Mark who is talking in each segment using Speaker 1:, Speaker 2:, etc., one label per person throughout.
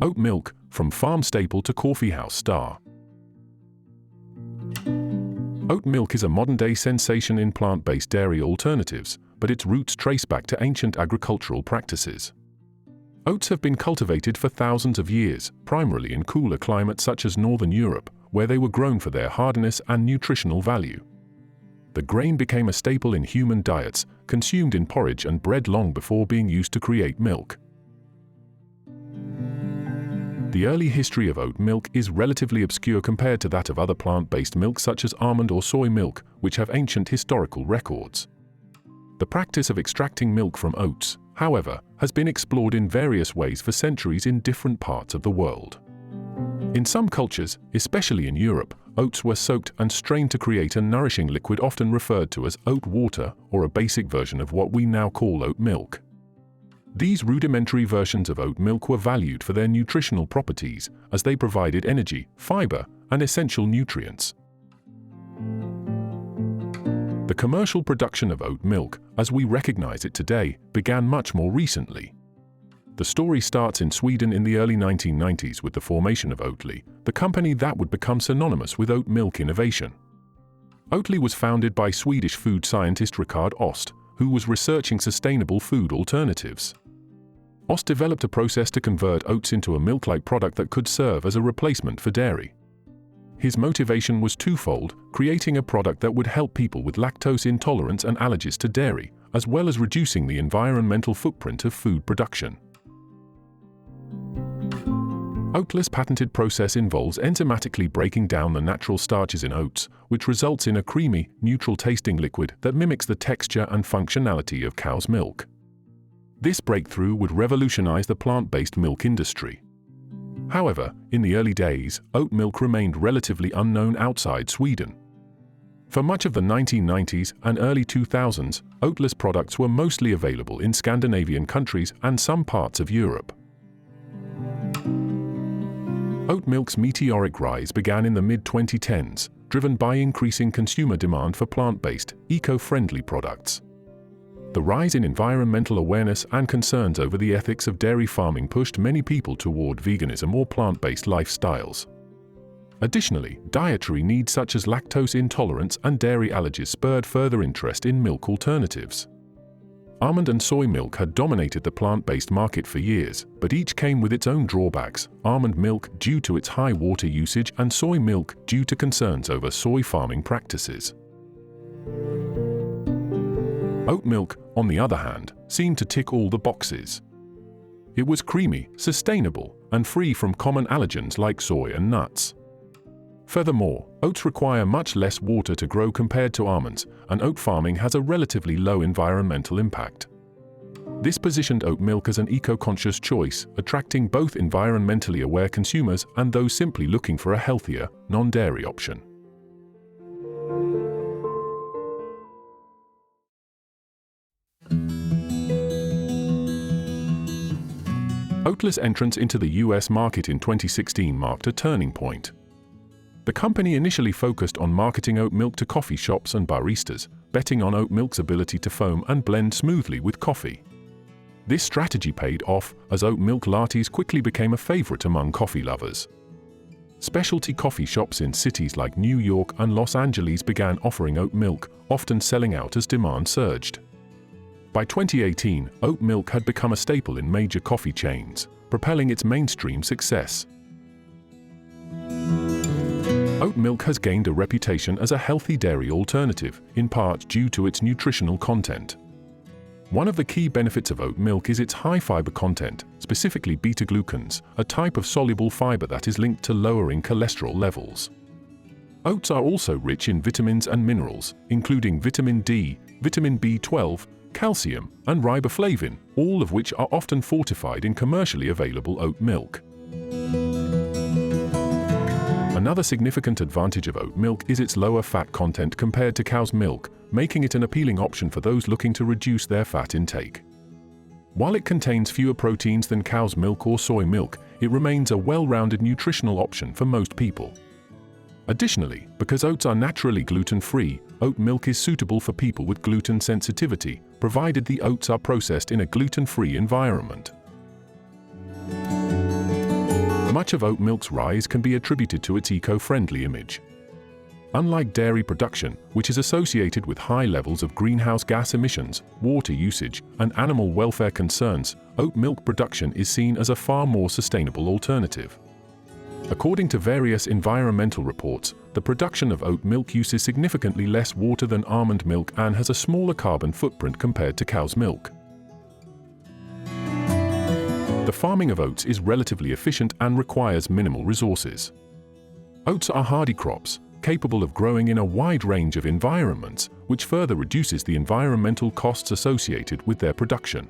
Speaker 1: Oat milk, from farm staple to coffeehouse star. Oat milk is a modern-day sensation in plant-based dairy alternatives, but its roots trace back to ancient agricultural practices. Oats have been cultivated for thousands of years, primarily in cooler climates such as Northern Europe, where they were grown for their hardness and nutritional value. The grain became a staple in human diets, consumed in porridge and bread long before being used to create milk. The early history of oat milk is relatively obscure compared to that of other plant-based milks such as almond or soy milk, which have ancient historical records. The practice of extracting milk from oats, however, has been explored in various ways for centuries in different parts of the world. In some cultures, especially in Europe, oats were soaked and strained to create a nourishing liquid often referred to as oat water, or a basic version of what we now call oat milk. These rudimentary versions of oat milk were valued for their nutritional properties, as they provided energy, fiber, and essential nutrients. The commercial production of oat milk, as we recognize it today, began much more recently. The story starts in Sweden in the early 1990s with the formation of Oatly, the company that would become synonymous with oat milk innovation. Oatly was founded by Swedish food scientist Rickard Ost, who was researching sustainable food alternatives. Ost developed a process to convert oats into a milk-like product that could serve as a replacement for dairy. His motivation was twofold: creating a product that would help people with lactose intolerance and allergies to dairy, as well as reducing the environmental footprint of food production. Oatly's patented process involves enzymatically breaking down the natural starches in oats, which results in a creamy, neutral-tasting liquid that mimics the texture and functionality of cow's milk. This breakthrough would revolutionize the plant-based milk industry. However, in the early days, oat milk remained relatively unknown outside Sweden. For much of the 1990s and early 2000s, Oatly's products were mostly available in Scandinavian countries and some parts of Europe. Oat milk's meteoric rise began in the mid-2010s, driven by increasing consumer demand for plant-based, eco-friendly products. The rise in environmental awareness and concerns over the ethics of dairy farming pushed many people toward veganism or plant-based lifestyles. Additionally, dietary needs such as lactose intolerance and dairy allergies spurred further interest in milk alternatives. Almond and soy milk had dominated the plant-based market for years, but each came with its own drawbacks: almond milk due to its high water usage and soy milk due to concerns over soy farming practices. Oat milk, on the other hand, seemed to tick all the boxes. It was creamy, sustainable, and free from common allergens like soy and nuts. Furthermore, oats require much less water to grow compared to almonds, and oat farming has a relatively low environmental impact. This positioned oat milk as an eco-conscious choice, attracting both environmentally aware consumers and those simply looking for a healthier, non-dairy option. Oatly's entrance into the US market in 2016 marked a turning point. The company initially focused on marketing oat milk to coffee shops and baristas, betting on oat milk's ability to foam and blend smoothly with coffee. This strategy paid off, as oat milk lattes quickly became a favorite among coffee lovers. Specialty coffee shops in cities like New York and Los Angeles began offering oat milk, often selling out as demand surged. By 2018, oat milk had become a staple in major coffee chains, propelling its mainstream success. Oat milk has gained a reputation as a healthy dairy alternative, in part due to its nutritional content. One of the key benefits of oat milk is its high fiber content, specifically beta-glucans, a type of soluble fiber that is linked to lowering cholesterol levels. Oats are also rich in vitamins and minerals, including vitamin D, vitamin B12, calcium, and riboflavin, all of which are often fortified in commercially available oat milk. Another significant advantage of oat milk is its lower fat content compared to cow's milk, making it an appealing option for those looking to reduce their fat intake. While it contains fewer proteins than cow's milk or soy milk, it remains a well-rounded nutritional option for most people. Additionally, because oats are naturally gluten-free, oat milk is suitable for people with gluten sensitivity, provided the oats are processed in a gluten-free environment. Much of oat milk's rise can be attributed to its eco-friendly image. Unlike dairy production, which is associated with high levels of greenhouse gas emissions, water usage, and animal welfare concerns, oat milk production is seen as a far more sustainable alternative. According to various environmental reports, the production of oat milk uses significantly less water than almond milk and has a smaller carbon footprint compared to cow's milk. The farming of oats is relatively efficient and requires minimal resources. Oats are hardy crops, capable of growing in a wide range of environments, which further reduces the environmental costs associated with their production.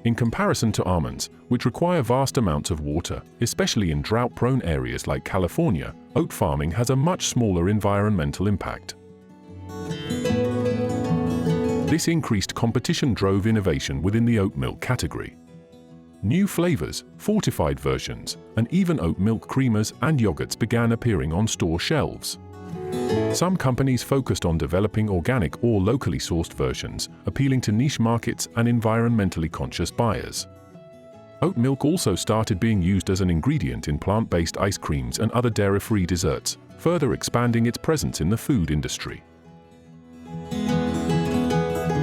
Speaker 1: In comparison to almonds, which require vast amounts of water, especially in drought-prone areas like California, oat farming has a much smaller environmental impact. This increased competition drove innovation within the oat milk category. New flavors, fortified versions, and even oat milk creamers and yogurts began appearing on store shelves. Some companies focused on developing organic or locally sourced versions, appealing to niche markets and environmentally conscious buyers. Oat milk also started being used as an ingredient in plant-based ice creams and other dairy-free desserts, further expanding its presence in the food industry.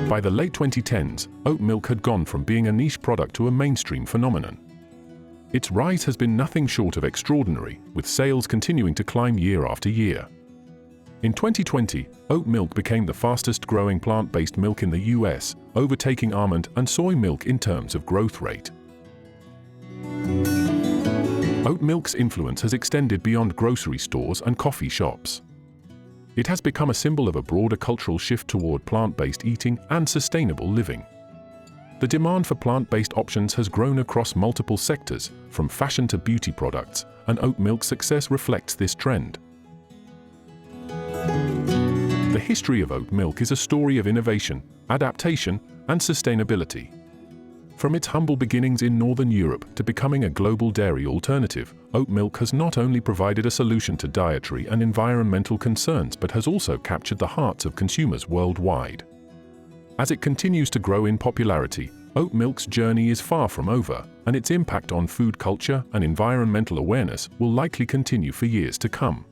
Speaker 1: By the late 2010s, oat milk had gone from being a niche product to a mainstream phenomenon. Its rise has been nothing short of extraordinary, with sales continuing to climb year after year. In 2020, oat milk became the fastest-growing plant-based milk in the US, overtaking almond and soy milk in terms of growth rate. Oat milk's influence has extended beyond grocery stores and coffee shops. It has become a symbol of a broader cultural shift toward plant-based eating and sustainable living. The demand for plant-based options has grown across multiple sectors, from fashion to beauty products, and oat milk's success reflects this trend. The history of oat milk is a story of innovation, adaptation, and sustainability. From its humble beginnings in Northern Europe to becoming a global dairy alternative, oat milk has not only provided a solution to dietary and environmental concerns but has also captured the hearts of consumers worldwide. As it continues to grow in popularity, oat milk's journey is far from over, and its impact on food culture and environmental awareness will likely continue for years to come.